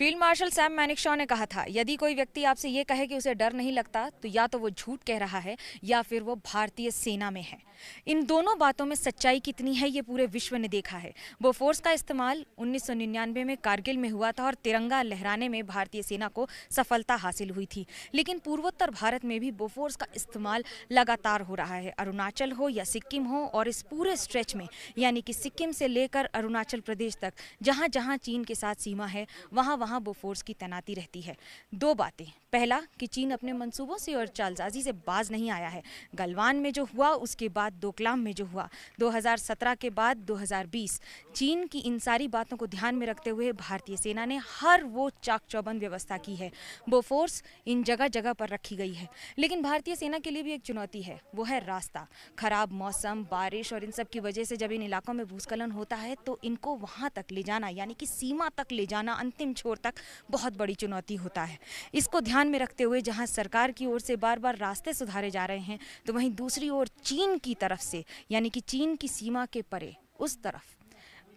Field marshal Sam मैनिकशॉ ने कहा था, यदि कोई व्यक्ति आपसे ये कहे कि उसे डर नहीं लगता तो या तो वो झूठ कह रहा है या फिर वो भारतीय सेना में है। इन दोनों बातों में सच्चाई कितनी है ये पूरे विश्व ने देखा है। बोफोर्स का इस्तेमाल 1999 में कारगिल में हुआ था और तिरंगा लहराने में भारतीय सेना को सफलता हासिल हुई थी। लेकिन पूर्वोत्तर भारत में भी बोफोर्स का इस्तेमाल लगातार हो रहा है। अरुणाचल हो या सिक्किम हो, और इस पूरे स्ट्रेच में यानी कि सिक्किम से लेकर अरुणाचल प्रदेश तक जहाँ जहाँ चीन के साथ सीमा है वहाँ वहाँ बोफोर्स की तैनाती रहती है। दो बातें, पहला कि चीन अपने मंसूबों से और चालसाजी से बाज नहीं आया है। गलवान में जो हुआ, उसके बाद डोकलाम में जो हुआ, 2017 के बाद 2020, चीन की इन सारी बातों को ध्यान में रखते हुए भारतीय सेना ने हर वो चाक चौबंद व्यवस्था की है। बोफोर्स इन जगह जगह पर रखी गई है। लेकिन भारतीय सेना के लिए भी एक चुनौती है, वो है रास्ता। खराब मौसम, बारिश और इन सब की वजह से जब इन इलाकों में भूस्खलन होता है तो इनको वहाँ तक ले जाना यानी कि सीमा तक ले जाना, अंतिम छोर तक, बहुत बड़ी चुनौती होता है। इसको ध्यान में रखते हुए जहां सरकार की ओर से बार बार रास्ते सुधारे जा रहे हैं, तो वहीं दूसरी ओर चीन की तरफ से यानी कि चीन की सीमा के परे, उस तरफ,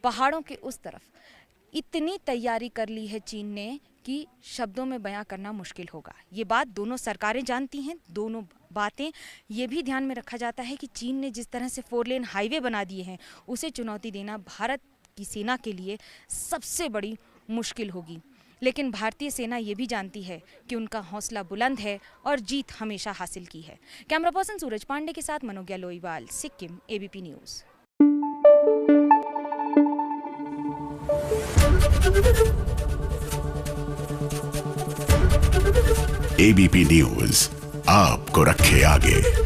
पहाड़ों के उस तरफ इतनी तैयारी कर ली है चीन ने कि शब्दों में बयां करना मुश्किल होगा। ये बात दोनों सरकारें जानती हैं। दोनों बातें ये भी ध्यान में रखा जाता है कि चीन ने जिस तरह से 4 लेन हाईवे बना दिए हैं, उसे चुनौती देना भारत की सेना के लिए सबसे बड़ी मुश्किल होगी। लेकिन भारतीय सेना ये भी जानती है कि उनका हौसला बुलंद है और जीत हमेशा हासिल की है। कैमरा पर्सन सूरज पांडे के साथ Manogya Loiwal, Sikkim, ABP news. ABP news आपको रखे आगे।